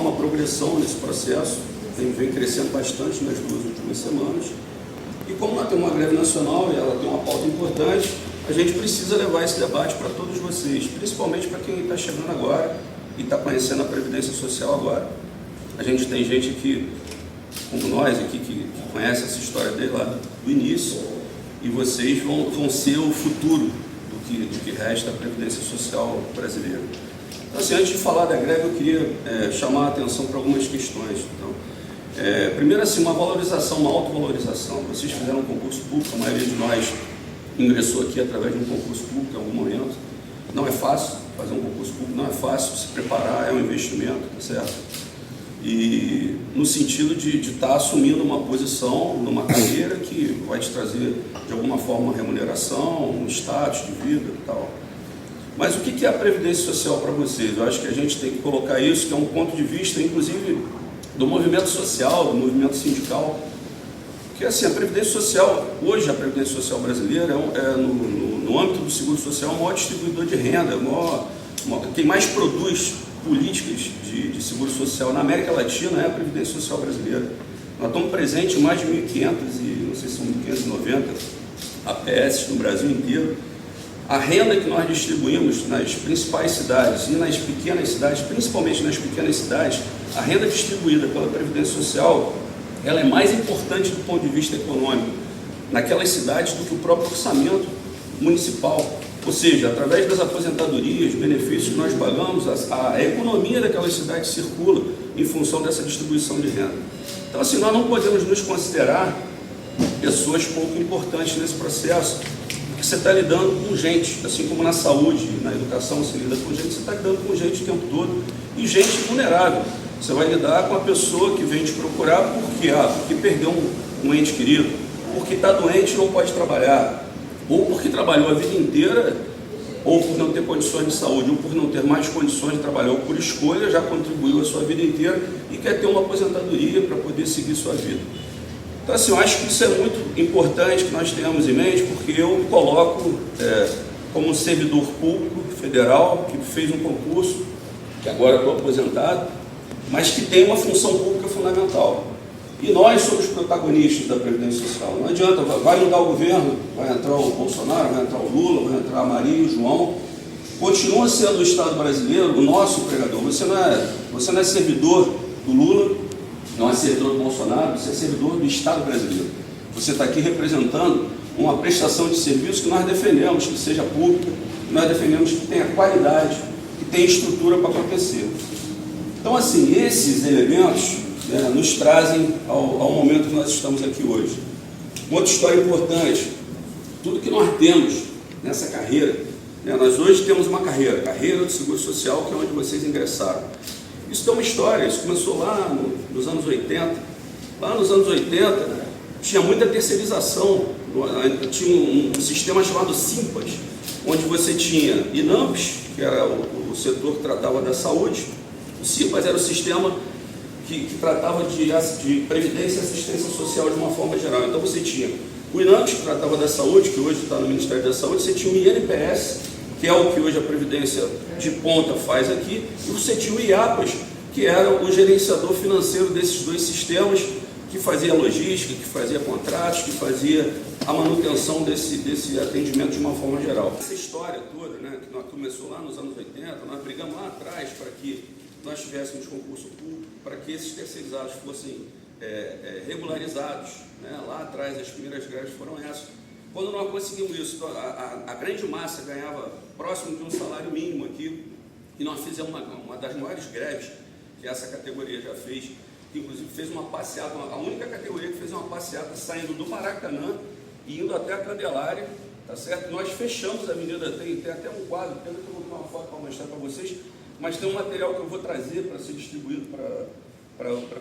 uma progressão nesse processo, vem crescendo bastante nas 2 últimas semanas. E como nós temos uma greve nacional e ela tem uma pauta importante, a gente precisa levar esse debate para todos vocês, principalmente para quem está chegando agora e está conhecendo a Previdência Social agora. A gente tem gente aqui, como nós aqui, que conhece essa história desde lá do início, e vocês vão ser o futuro do que resta a Previdência Social brasileira. Então, assim, antes de falar da greve, eu queria chamar a atenção para algumas questões. Então, primeiro, assim, uma valorização, uma autovalorização. Vocês fizeram um concurso público, a maioria de nós ingressou aqui através de um concurso público em algum momento. Não é fácil fazer um concurso público, não é fácil se preparar, é um investimento, tá certo? E no sentido de estar assumindo uma posição numa carreira que vai te trazer, de alguma forma, uma remuneração, um status de vida e tal. Mas o que é a Previdência Social para vocês? Eu acho que a gente tem que colocar isso, que é um ponto de vista, inclusive, do movimento social, do movimento sindical. Porque, assim, a Previdência Social, hoje a Previdência Social brasileira, no âmbito do Seguro Social, é o maior distribuidor de renda, quem mais produz políticas de seguro social na América Latina é a Previdência Social brasileira. Nós estamos presentes em mais de 1.500, e não sei se são 1.590 APS no Brasil inteiro. A renda que nós distribuímos nas principais cidades e nas pequenas cidades, principalmente nas pequenas cidades, a renda distribuída pela Previdência Social, ela é mais importante do ponto de vista econômico naquelas cidades do que o próprio orçamento municipal. Ou seja, através das aposentadorias, benefícios que nós pagamos, a economia daquelas cidades circula em função dessa distribuição de renda. Então, assim, nós não podemos nos considerar pessoas pouco importantes nesse processo, porque você está lidando com gente, assim como na saúde, na educação você lida com gente, você está lidando com gente o tempo todo, e gente vulnerável. Você vai lidar com a pessoa que vem te procurar porque perdeu um ente querido, porque está doente e não pode trabalhar, ou porque trabalhou a vida inteira, ou por não ter condições de saúde, ou por não ter mais condições de trabalhar, ou por escolha, já contribuiu a sua vida inteira e quer ter uma aposentadoria para poder seguir sua vida. Então, assim, eu acho que isso é muito importante que nós tenhamos em mente, porque eu me coloco como um servidor público federal que fez um concurso, que agora estou aposentado, mas que tem uma função pública fundamental. E nós somos protagonistas da Previdência Social. Não adianta, vai mudar o governo, vai entrar o Bolsonaro, vai entrar o Lula, vai entrar a Maria e o João. Continua sendo o Estado brasileiro o nosso empregador. Você não é servidor do Lula, não é servidor do Bolsonaro, você é servidor do Estado brasileiro. Você está aqui representando uma prestação de serviço que nós defendemos, que seja pública, que nós defendemos que tenha qualidade, que tenha estrutura para acontecer. Então, assim, esses elementos nos trazem ao momento que nós estamos aqui hoje. Uma outra história importante, tudo que nós temos nessa carreira, nós hoje temos uma carreira do Seguro Social, que é onde vocês ingressaram. Isso tem uma história, isso começou lá nos anos 80. Lá nos anos 80, tinha muita terceirização, tinha um sistema chamado SIMPAS, onde você tinha INAMPS, que era o setor que tratava da saúde. O SIMPAS era o sistema que tratava de previdência e assistência social de uma forma geral. Então você tinha o INAMPS, que tratava da saúde, que hoje está no Ministério da Saúde, você tinha o INPS, que é o que hoje a Previdência de ponta faz aqui, e você tinha o IAPAS, que era o gerenciador financeiro desses dois sistemas, que fazia logística, que fazia contratos, que fazia a manutenção desse atendimento de uma forma geral. Essa história toda, que nós começou lá nos anos 80, nós brigamos lá atrás para que nós tivéssemos concurso público, para que esses terceirizados fossem regularizados. Lá atrás, as primeiras greves foram essas. Quando nós conseguimos isso, a grande massa ganhava próximo de um salário mínimo aqui, e nós fizemos uma das maiores greves que essa categoria já fez, que inclusive fez uma passeata, a única categoria que fez uma passeata saindo do Maracanã e indo até a Candelária, tá certo? Nós fechamos a avenida, tem até um quadro, pena que eu vou ter uma foto para mostrar para vocês, mas tem um material que eu vou trazer para ser distribuído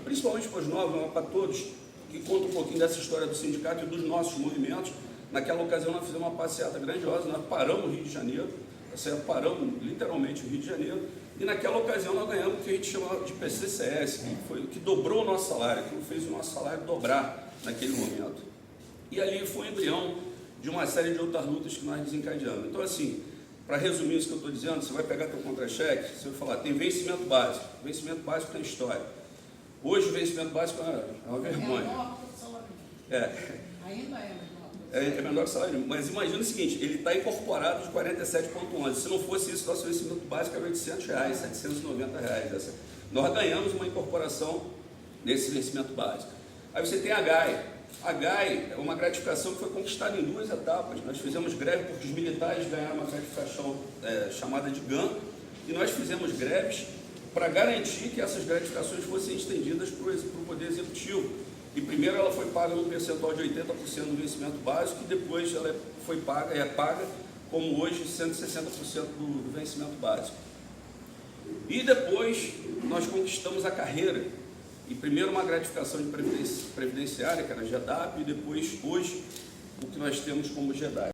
principalmente para os novos, para todos, que conta um pouquinho dessa história do sindicato e dos nossos movimentos. Naquela ocasião nós fizemos uma passeata grandiosa, nós paramos o Rio de Janeiro, tá certo? Paramos literalmente o Rio de Janeiro, e naquela ocasião nós ganhamos o que a gente chama de PCCS, que dobrou o nosso salário, que fez o nosso salário dobrar naquele momento. E ali foi o embrião de uma série de outras lutas que nós desencadeamos. Então, assim, para resumir isso que eu estou dizendo, você vai pegar teu contra-cheque, você vai falar, tem vencimento básico tem história. Hoje o vencimento básico é uma vergonha. É menor que o salário mínimo. Ainda é menor. É menor que o salário mínimo, mas imagina o seguinte, ele está incorporado de 47,11. Se não fosse isso, nosso vencimento básico era R$800, R$790. Nós ganhamos uma incorporação nesse vencimento básico. Aí você tem a GAI. A GAI é uma gratificação que foi conquistada em 2 etapas. Nós fizemos greve porque os militares ganharam uma gratificação chamada de GAN, e nós fizemos greves para garantir que essas gratificações fossem estendidas para o Poder Executivo. E primeiro ela foi paga no percentual de 80% do vencimento básico, e depois ela é paga como hoje 160% do vencimento básico. E depois nós conquistamos a carreira. E primeiro uma gratificação de previdenciária, que era GEDAP, e depois hoje o que nós temos como GEDAP.